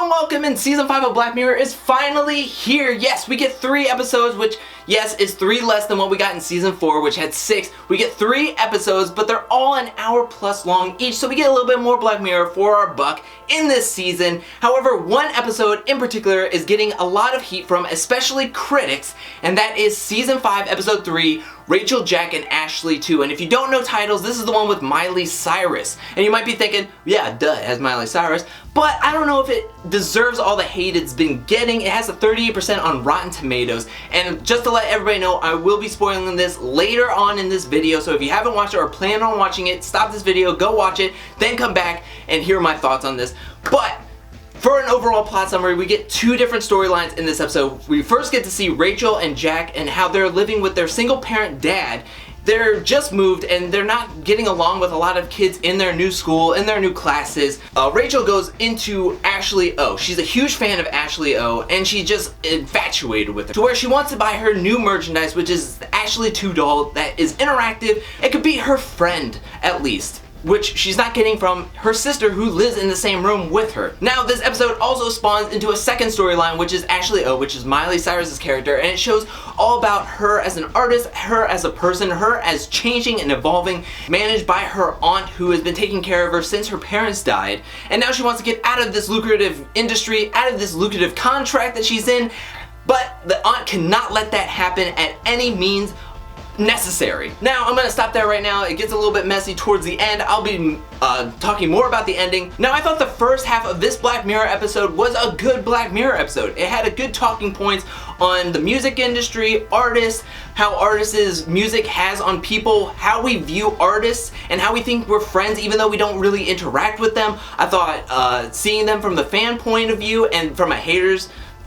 and welcome, and season 5 of Black Mirror is finally here. Yes, we get 3 episodes, which, yes, is 3 less than what we got in season 4, which had 6. We get 3 episodes, but they're all an hour plus long each, so we get a little bit more Black Mirror for our buck in this season. However, one episode in particular is getting a lot of heat from especially critics, and that is season 5, episode 3, Rachel, Jack, and Ashley 2. And if you don't know titles, this is the one with Miley Cyrus. And you might be thinking, yeah, duh, it has Miley Cyrus. But I don't know if it deserves all the hate it's been getting. It has a 38% on Rotten Tomatoes. And just to let everybody know, I will be spoiling this later on in this video. So if you haven't watched it or plan on watching it, stop this video, go watch it, then come back and hear my thoughts on this. But for an overall plot summary, we get 2 different storylines in this episode. We first get to see Rachel and Jack and how they're living with their single parent dad. They're just moved and they're not getting along with a lot of kids in their new school, in their new classes. Rachel goes into Ashley O. She's a huge fan of Ashley O and she's just infatuated with her, to where she wants to buy her new merchandise, which is the Ashley 2 doll that is interactive. It could be her friend, at least, which she's not getting from her sister who lives in the same room with her. Now, this episode also spawns into a second storyline, which is Ashley O, which is Miley Cyrus's character, and it shows all about her as an artist, her as a person, her as changing and evolving, managed by her aunt who has been taking care of her since her parents died. And now she wants to get out of this lucrative industry, out of this lucrative contract that she's in, but the aunt cannot let that happen at any means necessary. Now, I'm gonna stop there right now. It gets a little bit messy towards the end. I'll be talking more about the ending. Now, I thought the first half of this Black Mirror episode was a good Black Mirror episode. It had a good talking points on the music industry, artists, how artists' music has on people, how we view artists, and how we think we're friends even though we don't really interact with them. I thought seeing them from the fan point of view and from a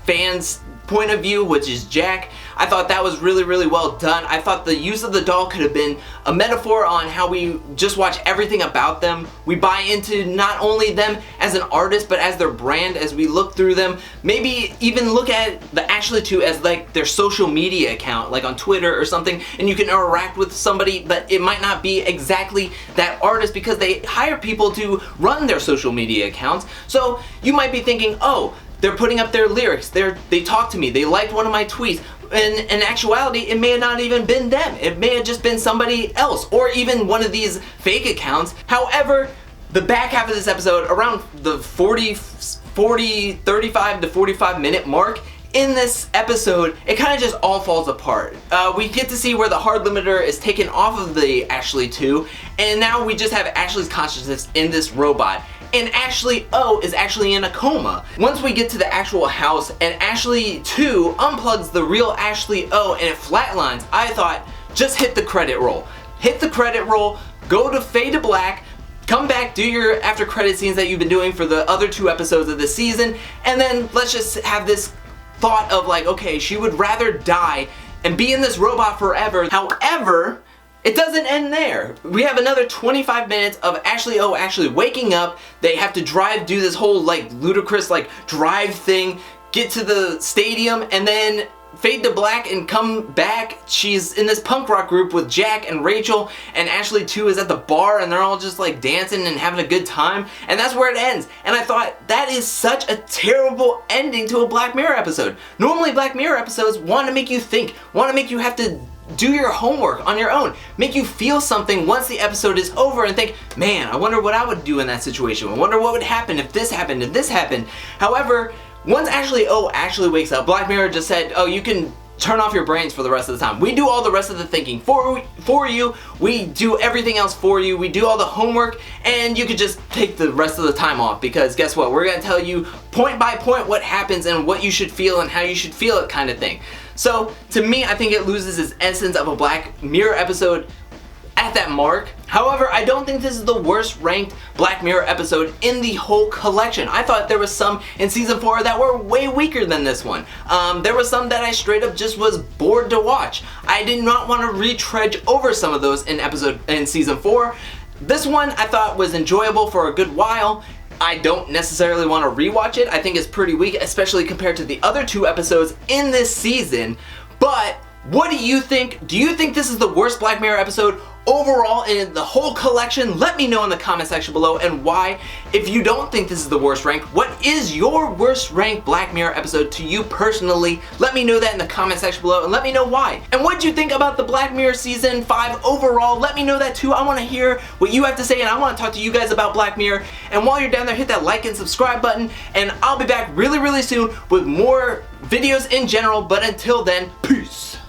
fan's point of view, which is Jack, I thought that was really, really well done. I thought the use of the doll could have been a metaphor on how we just watch everything about them. We buy into not only them as an artist, but as their brand, as we look through them. Maybe even look at the Ashley 2 as like their social media account, like on Twitter or something, and you can interact with somebody, but it might not be exactly that artist because they hire people to run their social media accounts. So you might be thinking, oh, they're putting up their lyrics, they talked to me, they liked one of my tweets. In actuality, it may have not even been them. It may have just been somebody else, or even one of these fake accounts. However, the back half of this episode, around the 35 to 45 minute mark, in this episode, it kind of just all falls apart. We get to see where the hard limiter is taken off of the Ashley 2, and now we just have Ashley's consciousness in this robot. And Ashley O is actually in a coma. Once we get to the actual house and Ashley 2 unplugs the real Ashley O and it flatlines, I thought, just hit the credit roll. Hit the credit roll, go to fade to black, come back, do your after credit scenes that you've been doing for the other 2 episodes of this season, and then let's just have this thought of like, okay, she would rather die and be in this robot forever. However, it doesn't end there. We have another 25 minutes of Ashley O actually waking up. They have to do this whole like ludicrous like drive thing, get to the stadium, and then fade to black and come back. She's in this punk rock group with Jack and Rachel, and Ashley 2 is at the bar and they're all just like dancing and having a good time, and that's where it ends. And I thought, that is such a terrible ending to a Black Mirror episode. Normally Black Mirror episodes want to make you think, want to make you have to do your homework on your own, make you feel something once the episode is over and think, man, I wonder what I would do in that situation. I wonder what would happen if this happened, if this happened. However, once Ashley O actually wakes up, Black Mirror just said, oh, you can turn off your brains for the rest of the time. We do all the rest of the thinking for you. We do everything else for you. We do all the homework, and you could just take the rest of the time off, because guess what? We're gonna tell you point by point what happens and what you should feel and how you should feel it, kind of thing. So to me, I think it loses its essence of a Black Mirror episode at that mark. However, I don't think this is the worst ranked Black Mirror episode in the whole collection. I thought there was some in season 4 that were way weaker than this one. There was some that I straight up just was bored to watch. I did not want to retread over some of those in season 4. This one I thought was enjoyable for a good while. I don't necessarily want to rewatch it. I think it's pretty weak, especially compared to the other 2 episodes in this season. But what do you think? Do you think this is the worst Black Mirror episode, overall in the whole collection? Let me know in the comment section below, and why. If you don't think this is the worst rank, what is your worst ranked Black Mirror episode to you personally? Let me know that in the comment section below, and let me know why. And what do you think about the Black Mirror season 5 overall? Let me know that too. I want to hear what you have to say, and I want to talk to you guys about Black Mirror. And while you're down there, hit that like and subscribe button, and I'll be back really soon with more videos in general. But until then, peace.